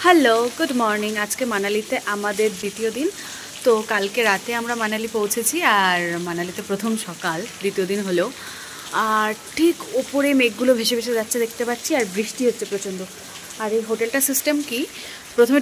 Hello, good morning. আজকে মানালিতে আমাদের দ্বিতীয় দিন। তো কালকে রাতে আমরা মানালি পৌঁছেছি, আর মানালিতে প্রথম সকাল, দ্বিতীয় দিন হলো। আর ঠিক ওপরে মেঘগুলো ভেসে ভেসে যাচ্ছে দেখতে পাচ্ছি, আর বৃষ্টি হচ্ছে প্রচণ্ড। আর এই হোটেলটা সিস্টেম কি, প্রথমে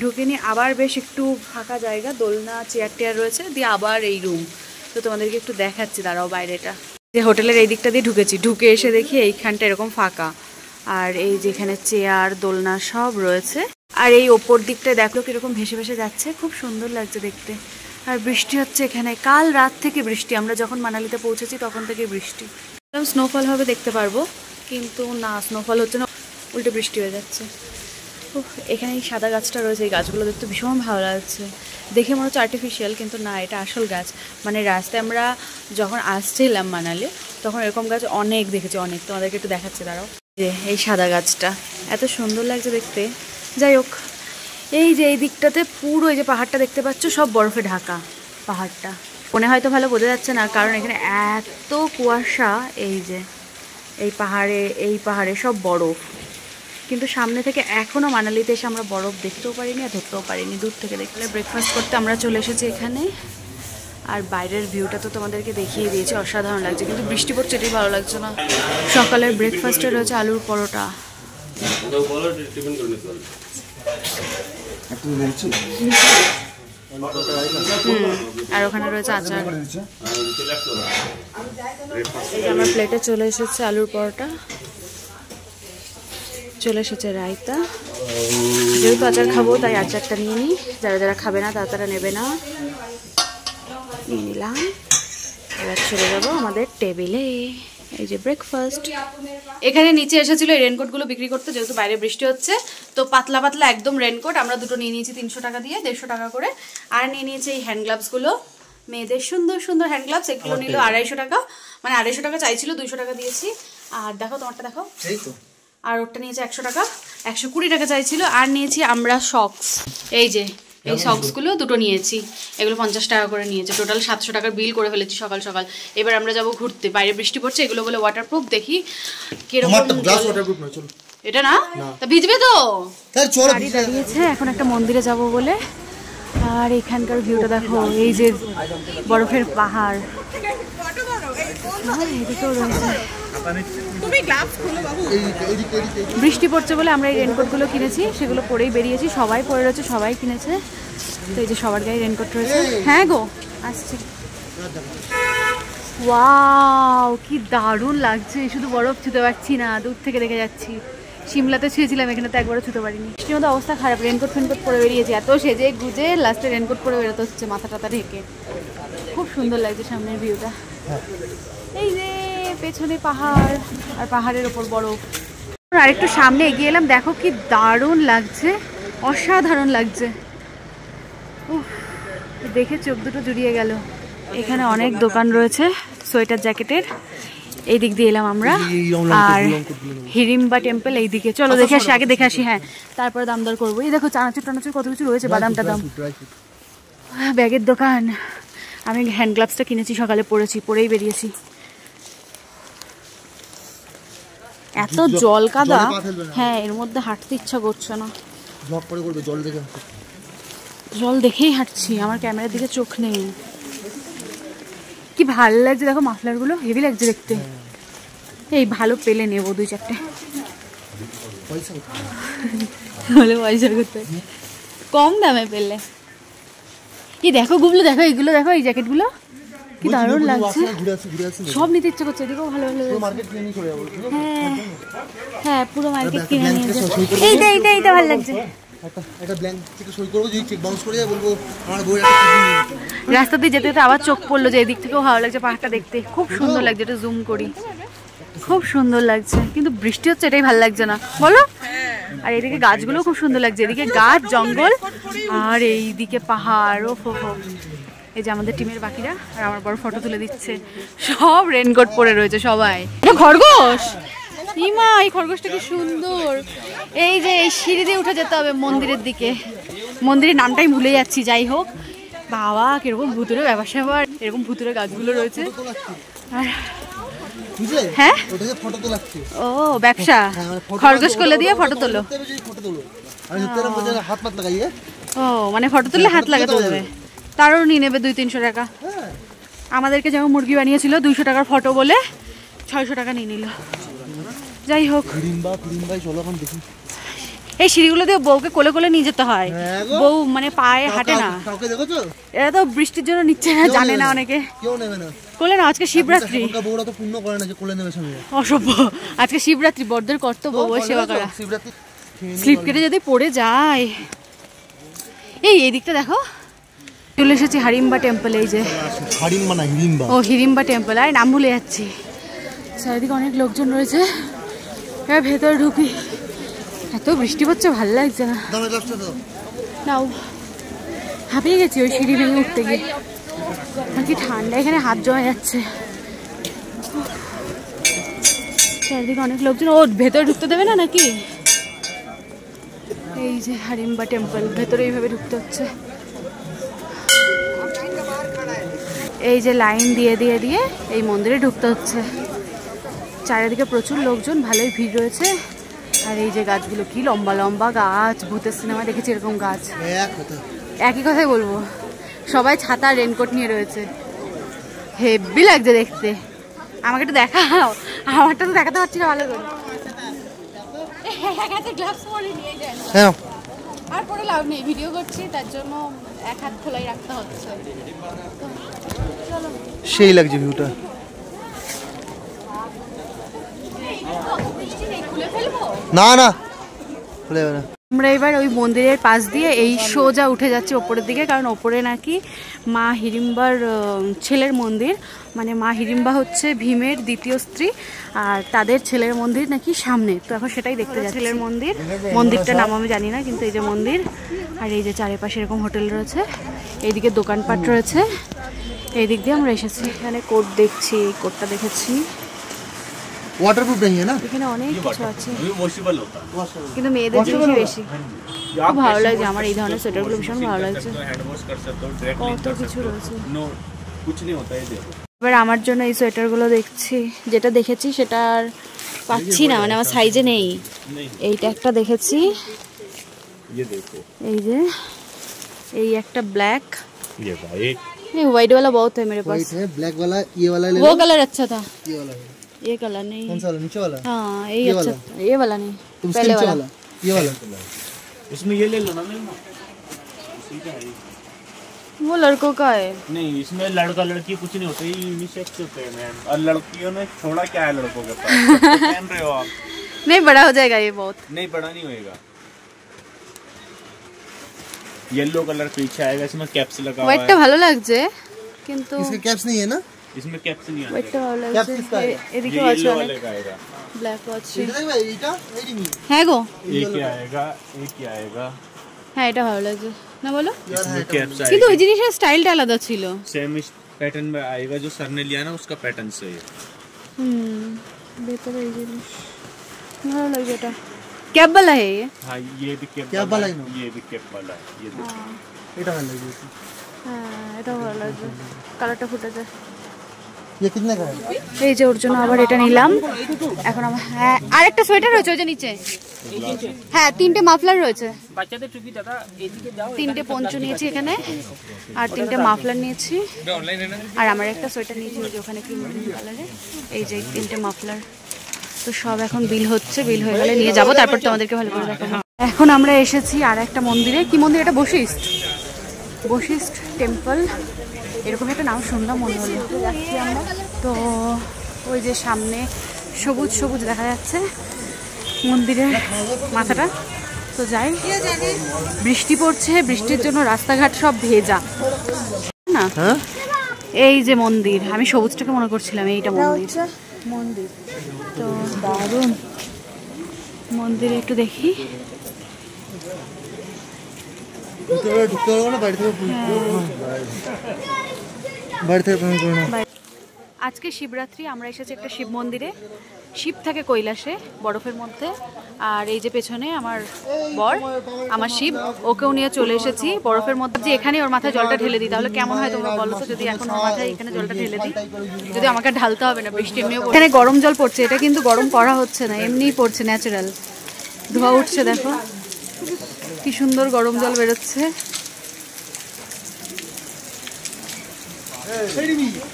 ঢুকে নিয়ে আবার বেশ একটু ফাঁকা জায়গা, দোলনা চেয়ার টেয়ার রয়েছে, দিয়ে আবার এই রুম। তো তোমাদেরকে একটু দেখাচ্ছি, দাঁড়াও বাইরেটা। যে হোটেলের এই দিকটা দিয়ে ঢুকে এসে দেখি এইখানটা এরকম ফাঁকা, আর এই যেখানে চেয়ার দোলনা সব রয়েছে। আর এই ওপর দিকটা দেখলো কিরকম ভেসে ভেসে যাচ্ছে, খুব সুন্দর লাগছে দেখতে। আর বৃষ্টি হচ্ছে এখানে, কাল রাত থেকে বৃষ্টি। আমরা যখন মানালিতে পৌঁছেছি তখন থেকে বৃষ্টি। স্নোফল হবে দেখতে পারবো, কিন্তু না, স্নোফল হচ্ছে না, উল্টে বৃষ্টি হয়ে যাচ্ছে। এখানে এই সাদা গাছটা রয়েছে, এই গাছগুলো দেখতে ভীষণ ভালো লাগছে। দেখে মনে হচ্ছে আর্টিফিশিয়াল, কিন্তু না, এটা আসল গাছ। মানে রাস্তায় আমরা যখন আসছিলাম মানালি, তখন এরকম গাছ অনেক দেখেছি, অনেক। তোমাদেরকে একটু দেখাচ্ছে, দাঁড়াও। যে এই সাদা গাছটা এত সুন্দর লাগছে দেখতে। যাই হোক, এই যে এই দিকটাতে পুরো এই যে পাহাড়টা দেখতে পাচ্ছ, সব বরফে ঢাকা পাহাড়টা। মনে হয়তো ভালো বোঝা যাচ্ছে না, কারণ এখানে এত কুয়াশা। এই যে এই পাহাড়ে সব বরফ, কিন্তু সামনে থেকে এখনও মানালিতে এসে আমরা বরফ দেখতেও পারিনি আর ধরতেও পারিনি। দূর থেকে দেখলে ব্রেকফাস্ট করতে আমরা চলে এসেছি এখানে। আর বাইরের ভিউটা তো তোমাদেরকে দেখিয়ে দিয়েছি, অসাধারণ লাগছে, কিন্তু বৃষ্টি পড়ছে, এটাই ভালো লাগছে না। সকালের ব্রেকফাস্টে রয়েছে আলুর পরোটা, আর ওখানে রয়েছে আচার। আমার প্লেটে চলে এসেছে আলুর পরোটা, চলে এসেছে রায়তা। যেহেতু আচার খাবো তাই আচারটা নিয়ে নিই, যারা যারা খাবে না তারা নেবে না। নিয়ে নিলাম, এবার চলে যাবো আমাদের টেবিলে। এই যে ব্রেকফাস্ট। এখানে নিচে এসেছিল এই রেনকোটগুলো বিক্রি করতে, যেহেতু বাইরে বৃষ্টি হচ্ছে। তো পাতলা পাতলা একদম রেনকোট আমরা দুটো নিয়ে নিয়েছি 300 টাকা দিয়ে, 150 টাকা করে। আর নিয়ে নিয়েছি এই হ্যান্ড গ্লাভসগুলো, মেয়েদের সুন্দর সুন্দর হ্যান্ড গ্লাভস। এগুলো নিল 250 টাকা, মানে 250 টাকা চাইছিল, 200 টাকা দিয়েছি। আর দেখো, তোমারটা দেখো। আর ওরটা নিয়েছে 100 টাকা, 120 টাকা চাইছিল। আর নিয়েছি আমরা সক্স, এই যে এই সক্সগুলো দুটো নিয়েছি, এগুলো 50 টাকা করে নিয়েছে। টোটাল 700 টাকার বিল করে ফেলেছি সকাল সকাল। এবার আমরা যাবো ঘুরতে, বাইরে বৃষ্টি পড়ছে। এগুলো বলে ওয়াটারপ্রুফ, দেখি কিরকম। এটা না, তা ভিজবে তো। গাড়ি দাঁড়িয়েছে, এখন একটা মন্দিরে যাব বলে। আর এখানকার ভিউটা দেখো, এই যে বরফের পাহাড়, এদিকেও রয়েছে। বৃষ্টি পড়ছে বলে আমরা এই রেনকোটগুলো কিনেছি, সেগুলো পরেই বেরিয়েছি। সবাই পরে রয়েছে, সবাই কিনেছে। তো এই যে সবার গায়ে রেনকোট রয়েছে। হ্যাঁ গো, আসছি। ওয়াও, কি দারুণ লাগছে, শুধু বরফ ছুতে পারছি না, দূর থেকে দেখে যাচ্ছি। সিমলাতে ছুঁয়েছিলাম, এখানে তো একবারও ছুতে পারিনি। বৃষ্টির মধ্যে অবস্থা খারাপ, রেনকোট ফেনকোট পরে বেরিয়েছি। এত সেজে গুজে লাস্টে রেনকোট পরে বেরোতে হচ্ছে, মাথা টাথা ঢেকে। খুব সুন্দর লাগছে সামনের ভিউটা। এই যে পেছনে পাহাড়, আর পাহাড়ের ওপর বরফ। আর একটু সামনে এগিয়ে এলাম, দেখো কি দারুণ লাগছে, অসাধারণ লাগছে। দেখে চোখ দুটো জুড়িয়ে গেল। এখানে অনেক দোকান রয়েছে সোয়েটার জ্যাকেটের। এই দিক দিয়ে এলাম আমরা। আর হিড়িম্বা টেম্পল এই দিকে, চলো দেখে আসি, আগে দেখে আসি। হ্যাঁ, তারপরে দাম দর করবো। এই দেখো চানাচুর টানাচুর কত কিছু রয়েছে, বাদাম টাদাম। ব্যাগের দোকান। আমি হ্যান্ড গ্লাভসটা কিনেছি, সকালে পরেই বেরিয়েছি। এত জল কাদা, হ্যাঁ, এর মধ্যে হাঁটতে ইচ্ছা করছে না। জল দেখেই হাঁটছি, আমার ক্যামেরার দিকে চোখ নেই। কি ভালো লাগছে দেখো, মাফলারগুলো হেভি লাগছে দেখতে। এই ভালো পেলে নেবো 2-4টে, বলে পয়সা করতে কম দামে পেলে। এই দেখো গুবলু, দেখো এইগুলো, দেখো এই জ্যাকেটগুলো কি দারুণ লাগছে, সব নিতে ইচ্ছে করছে। এদিকেও ভালো ভালো। হ্যাঁ হ্যাঁ, পুরো মার্কেট কিনে নিয়েছে। এইটা ভালো লাগছে। রাস্তা দিয়ে যেতে যেতে আবার চোখ পড়লো যে এদিক থেকেও ভালো লাগছে, পাহাড়টা দেখতে খুব সুন্দর লাগছে। এটা জুম করি, খুব সুন্দর লাগছে, কিন্তু বৃষ্টি হচ্ছে, এটাই ভালো লাগছে না, বলো। আর এদিকে গাছগুলো খুব সুন্দর লাগছে, এদিকে গাছ জঙ্গল, আর এইদিকে পাহাড়। ও হো, এই যে আমাদের টিমের বাকিরা আর আমার বড় ফটো তুলে দিচ্ছে, সব রেনকোট পরে রয়েছে সবাই। খরগোশ, ইমা, এই খরগোশটা কি সুন্দর। এই যে এই সিঁড়ি দিয়ে উঠে যেতে হবে মন্দিরের দিকে, মন্দিরের নামটাই ভুলে যাচ্ছি। যাই হোক, বাবা কিরকম ভুতুরে ব্যবসা, আবার এরকম ভুতুরে গাছগুলো রয়েছে। আর হ্যাঁ, ও ব্যবসা, খরগোশ কোলে দিয়ে ফটো তোলো। हाथ मत लगाइए। ও মানে ফটো তুললে হাত লাগাতে হবে, তারও নিয়ে নেবে 200-300 টাকা। আমাদেরকে যেমন মুরগি বানিয়েছিল 200 টাকার ফটো বলে 600 টাকা নিয়ে নিল। যাই হোক, এই সিঁড়িগুলো দিয়ে বউকে কোলে কোলে নিয়ে যেতে হয়, বউ মানে পায়ে হাঁটে না। এরা তো বৃষ্টির জন্য নিচ্ছে না, জানে না অনেকে। কোলে না, আজকে শিবরাত্রি, অসভ্য। আজকে শিবরাত্রি, বড়দের কর্তব্য বউ সেবা করা। স্লিপ কেটে যদি পড়ে যায়। এই দিকটা দেখো, চলে এসেছি হারিম্বা টেম্পল। এই যে হারিম্বা না হিড়িম্বা, ও হিড়িম্বা টেম্পল, আর নাম ভুলে যাচ্ছি। চারিদিকে অনেক লোকজন রয়েছে, এবার ভেতরে ঢুকি। এত বৃষ্টি পড়ছে, ভালো লাগছে না। নাও, হাঁপিয়ে গেছি ওই সিঁড়ি ভেঙে উঠতে গিয়ে। আর কি ঠান্ডা, এখানে হাত জমে যাচ্ছে। চারিদিকে অনেক লোকজন, ও ভেতরে ঢুকতে দেবে না নাকি? এই যে হারিম্বা টেম্পল, ভেতরে এইভাবে ঢুকতে হচ্ছে। এই যে লাইন দিয়ে দিয়ে দিয়ে এই মন্দিরে ঢুকতে হচ্ছে। চারিদিকে প্রচুর লোকজন, ভালোই ভিড় রয়েছে। আর এই যে গাছগুলো, কি লম্বা লম্বা গাছ, ভূতের সিনেমা দেখেছি এরকম গাছ। একই কথাই বলবো, সবাই ছাতা রেনকোট নিয়ে রয়েছে, হেভি লাগছে দেখতে। আমাকে একটু দেখাও, আমারটা তো দেখাতে পারছি না ভালো করে। আর পরে লাভ নেই, ভিডিও করছি তার জন্য এক হাত খোলাই রাখতে হচ্ছে। সেই লাগছে ভিউটা। না না, আমরা এবার ওই মন্দিরের পাশ দিয়ে এই সোজা উঠে যাচ্ছি ওপরের দিকে, কারণ ওপরে নাকি মা হিড়িম্বার ছেলের মন্দির। মানে মা হিড়িম্বা হচ্ছে ভীমের দ্বিতীয় স্ত্রী, আর তাদের ছেলের মন্দির নাকি সামনে। তো এখন সেটাই দেখতে যাচ্ছি, ছেলের মন্দির। মন্দিরটার নাম আমি জানি না, কিন্তু এই যে মন্দির। আর এই যে চারিপাশে এরকম হোটেল রয়েছে, এইদিকে দোকানপাট রয়েছে। এই দিক দিয়ে আমরা এসেছি। এখানে কোট দেখছি, কোটটা দেখেছি। ওয়াটারপ্রুফ नहीं है ना, এখানে অনেক কিছু আছে, কিন্তু মেয়েদের জন্য বেশি। খুব ভালো লাগছে আমার এই ধরনের সোয়েটারগুলো, ভীষণ ভালো লাগছে। কত কিছু রয়েছে। এবার আমার জন্য এই সোয়েটারগুলো দেখছি, যেটা দেখেছি সেটা আর পাচ্ছি না, মানে আমার সাইজে নেই। এইটা একটা দেখেছি, এই যে এই একটা ব্ল্যাক, नहीं व्हाइट वाला बहुत है मेरे पास। ब्लैक वाला, ये वाला ले लो। वो कलर अच्छा था, ये वाला ये कलर नहीं। कौन सा वाला? नीचे वाला? हाँ यही अच्छा, ये वाला नहीं, पहले वाला, ये वाला। इसमें ये ले लो ना, वो लड़कों का है। नहीं, इसमें लड़का लड़की कुछ नहीं होता, ये यूनिसेक्स होते हैं मैम। और लड़कियों ने छोड़ा क्या है लड़कों के पास? पहन रहे हो आप? नहीं बड़ा हो जाएगा ये बहुत। नहीं, बड़ा नहीं होएगा। येलो कलर पीछे आएगा, इसमें कैप्स लगा हुआ है। व्हाइटটা ভালো লাগছে, কিন্তু इसके कैप्स नहीं है ना, इसमें कैप्स नहीं आएगा। व्हाइटটা ভালো कैप्स লাগছে। किसका है? এদিকে ये আছে येलो অনেক वाले का आएगा। ব্ল্যাক আছে। এটা দেখবে, এইটা এইটা নি, হ্যাঁ গো, एक ही आएगा, एक ही आएगा। হ্যাঁ এটা ভালো লাগছে না বলো। इसमें कैप्स কিন্তু ওই आएगा। জিনিসের স্টাইলটা আলাদা ছিল। सेम इस पैटर्न में आएगा, जो सर ने लिया ना उसका पैटर्न से है। ভেতরে এই জিনিস ভালো লাগছে। এটা ক্যাপ वाला है ये? हाँ, ये भी कैप कैप वाला ही ना? ये भी कैप वाला है, ये देखो। এটা ভালো লাগছে। হ্যাঁ এটা ভালো লাগছে, কালারটা ফুটে যায়। ये कितने का है? এই যে ওর জন্য আবার এটা নিলাম। এখন আমার হ্যাঁ আরেকটা সোয়েটার রয়েছে ওই যে নিচে, হ্যাঁ 3টে মাফলার রয়েছে। বাচ্চাদের টুপি দাদা, এদিকে যাও। 3টে পঞ্চ নিয়েছি এখানে, আর 3টে মাফলার নিয়েছি, আর আমার একটা সোয়েটার নিয়েছি ওই যে ওখানে ক্রিম কালারে। এই যে 3টে মাফলার। তো সব এখন বিল হচ্ছে, বিল হয়ে গেলে নিয়ে যাবো, তারপর তোমাদেরকে ভালো করে দেখাবো। এখন আমরা এসেছি আর একটা মন্দিরে। কি মন্দির এটা? বশিষ্ঠ, বশিষ্ঠ টেম্পল, এরকম একটা নাম শুনলাম মনে হলো। যাচ্ছি আমরা। তো ওই যে সামনে সবুজ সবুজ দেখা যাচ্ছে মন্দিরের মাথাটা। তো যাই, বৃষ্টি পড়ছে, বৃষ্টির জন্য রাস্তাঘাট সব ভেজা না। এই যে মন্দির, আমি সবুজটাকে মনে করছিলাম এইটা মন্দির। তো দারুণ মন্দিরে, একটু দেখি। ঢুকতে পারবো না, বাড়ি থেকে আজকে শিবরাত্রি, আমরা এসেছি একটা শিব মন্দিরে। শিব থাকে কৈলাসে বরফের মধ্যে, আর এই যে পেছনে আমার বর, আমার শিব, ওকেও নিয়ে চলে এসেছি বরফের মধ্যে। যে এখানে ওর মাথায় জলটা ঢেলে দিই তাহলে কেমন হয় তোমরা বলো তো? যদি এখন ওর মাথায় এখানে জলটা ঢেলে দিই, যদি আমাকে ঢালতে হবে না, বৃষ্টি এমনিও এখানে গরম জল পড়ছে, এটা কিন্তু গরম করা হচ্ছে না, এমনিই পড়ছে, ন্যাচারাল ধোয়া উঠছে দেখো। কি সুন্দর গরম জল বেরোচ্ছে।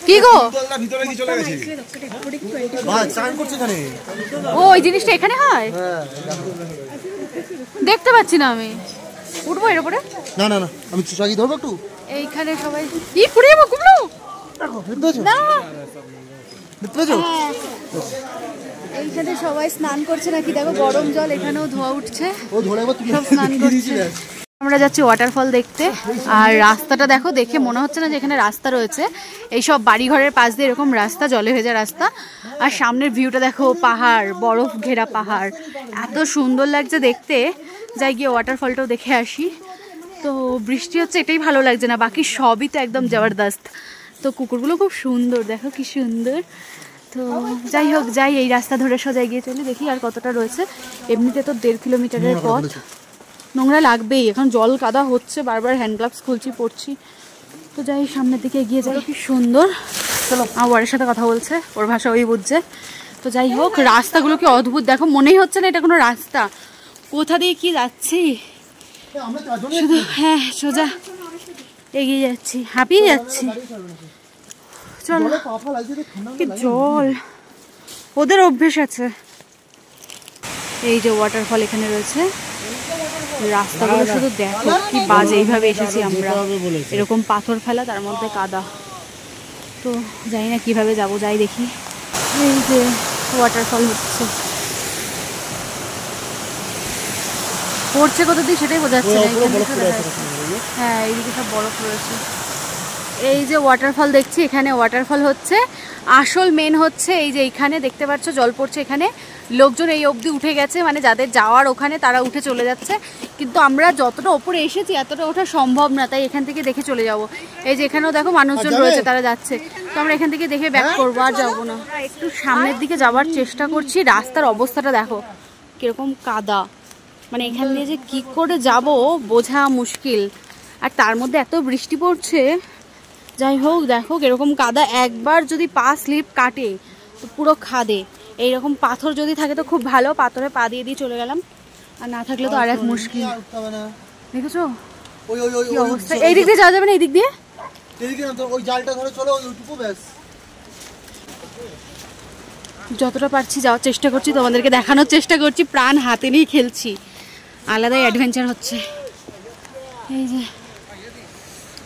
কি গো ভিতরে কি চলে গেছে? ভাই চান করছে এখানে। ও ওই জিনিসটা এখানে হয়? দেখতে পাচ্ছি না আমি। উঠবো এর উপরে? না না না, আমি চাকি ধরবো একটু। এইখানে সবাই কি পুড়ে যাবো কুমড়ো। না দেখতে পেয়েছো? এইখানে সবাই স্নান করছে নাকি দেখো, গরম জল এখানেও ধোয়া উঠছে, ও ধরে একবার তুমি সব স্নান করছে। আমরা যাচ্ছি ওয়াটারফল দেখতে। আর রাস্তাটা দেখো, দেখে মনে হচ্ছে না যে এখানে রাস্তা রয়েছে। এইসব বাড়িঘরের পাশ দিয়ে এরকম রাস্তা, জলে ভেজা রাস্তা। আর সামনের ভিউটা দেখো, পাহাড়, বরফ ঘেরা পাহাড়, এত সুন্দর লাগছে দেখতে। যাই গিয়ে ওয়াটারফলটাও দেখে আসি। তো বৃষ্টি হচ্ছে এটাই ভালো লাগছে না, বাকি সবই তো একদম জবরদস্ত। তো কুকুরগুলো খুব সুন্দর, দেখো কি সুন্দর। তো যাই হোক, যাই এই রাস্তা ধরে সোজা এগিয়ে চলি, দেখি আর কতটা রয়েছে। এমনিতে তো 1.5 কিলোমিটারের পথ, নোংরা লাগবেই। এখন জল কাদা হচ্ছে, বারবার হ্যান্ড গ্লাভস খুলছি, পড়ছি। তো যাই সামনের দিকে এগিয়ে যাই। কি সুন্দর। চলো, আমার ওয়ারের সাথে কথা বলছে, ওর ভাষা ওই বুঝছে। তো যাই হোক, রাস্তাগুলো কি অদ্ভুত দেখো, মনেই হচ্ছে না এটা কোনো রাস্তা। কোথা দিয়ে কি যাচ্ছি শুধু, হ্যাঁ সোজা এগিয়ে যাচ্ছি, হাঁপিয়ে যাচ্ছি। চলো, কি জল, ওদের অভ্যেস আছে। এই যে ওয়াটারফল এখানে রয়েছে। রাস্তাগুলো শুধু দেখো কি বাজে, এইভাবে এসেছি আমরা, এরকম পাথর ফেলা, তার মধ্যে কাদা। তো জানি না কিভাবে যাব, যাই দেখি। এই যে ওয়াটারফল হচ্ছে, পড়ছে কোথা দিয়ে সেটাই বোঝাচ্ছে না। হ্যাঁ এইদিকে সব বরফ রয়েছে। এই যে ওয়াটারফল দেখছি, এখানে ওয়াটারফল হচ্ছে। আসল মেন হচ্ছে এই যে এইখানে দেখতে পাচ্ছ জল পড়ছে, এখানে লোকজন এই অবধি উঠে গেছে, মানে যাদের যাওয়ার ওখানে তারা উঠে চলে যাচ্ছে। কিন্তু আমরা যতটা ওপরে এসেছি এতটা ওঠা সম্ভব না, তাই এখান থেকে দেখে চলে যাব। এই যে এখানেও দেখো মানুষজন রয়েছে, তারা যাচ্ছে। তো আমরা এখান থেকে দেখে ব্যাক করবো, আর যাবো না। একটু সামনের দিকে যাওয়ার চেষ্টা করছি। রাস্তার অবস্থাটা দেখো কিরকম কাদা, মানে এখান দিয়ে যে কি করে যাব বোঝা মুশকিল। আর তার মধ্যে এত বৃষ্টি পড়ছে। যাই হোক, দেখো এরকম কাদা, একবার যদি পা স্লিপ কাটে তো পুরো খাদে। এইরকম পাথর যদি থাকে তো খুব ভালো, পাথরে পা দিয়ে দিয়ে চলে গেলাম, আর না থাকলে তো আর এক মুশকিল। দেখেছো কি অবস্থা। এই দিক দিয়ে যাওয়া যাবে না, এই দিক দিয়ে ওই জালটা ধরে চলো, ওইটুকু ব্যাস। যতটা পারছি যাওয়ার চেষ্টা করছি, তোমাদেরকে দেখানোর চেষ্টা করছি, প্রাণ হাতে নিয়ে খেলছি, আলাদাই অ্যাডভেঞ্চার হচ্ছে। এই যে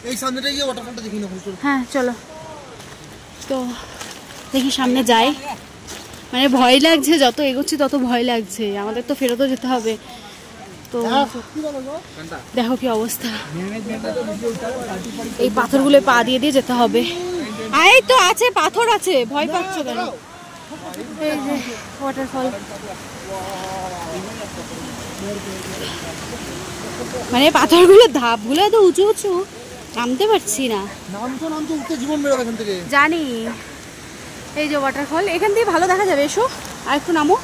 এই সামনেটা গিয়ে ওয়াটারফলটা দেখি না। হ্যাঁ চলো, তো দেখি সামনে যাই। মানে ভয় লাগছে, যত এগোচ্ছি তত ভয় লাগছে। আমাদের তো ফেরতও যেতে হবে। তো দেখো কি অবস্থা, এই পাথরগুলো পা দিয়ে দিয়ে যেতে হবে। এই তো আছে, পাথর আছে, ভয় পাচ্ছ কেন? এই যে ওয়াটারফল, মানে পাথরগুলো ধাপগুলো এত উঁচু উঁচু, নামতে পারছি না। নামতে উঠতে জীবন বেরোবে এখান থেকে, জানি। এই যে ওয়াটারফল, এখান দিয়ে ভালো দেখা যাবে। এসো আর একটু নামো।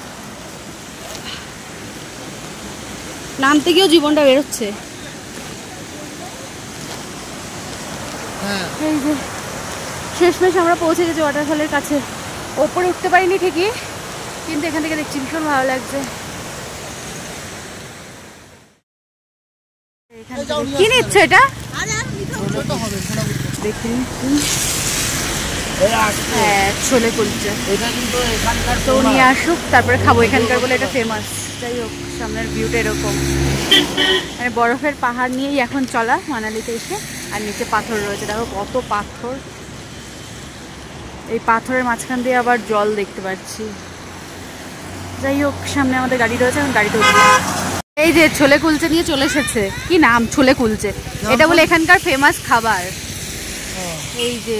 নামতে গিয়েও জীবনটা বেরোচ্ছে। এই যে শেষমেশ আমরা পৌঁছে গেছি ওয়াটারফলের কাছে। ওপরে উঠতে পারিনি ঠিকই, কিন্তু এখান থেকে দেখছি ভীষণ ভালো লাগছে। কি নিচ্ছ এটা? দেখি, হ্যাঁ ছোলে কুলচে। তো নিয়ে আসুক, তারপরে খাবো। এখানকার বলে এটা ফেমাস। যাই হোক, সামনের ভিউটা এরকম, মানে বরফের পাহাড় নিয়েই এখন চলা মানালিতে এসে। আর নিচে পাথর রয়েছে, দেখো কত পাথর। এই পাথরের মাঝখান দিয়ে আবার জল দেখতে পাচ্ছি। যাই হোক, সামনে আমাদের গাড়ি রয়েছে, এখন গাড়িতে উঠবো। এই যে ছোলে কুলচে নিয়ে চলে এসেছে। কি নাম? ছোলে কুলচে। এটা বলে এখানকার ফেমাস খাবার। এই যে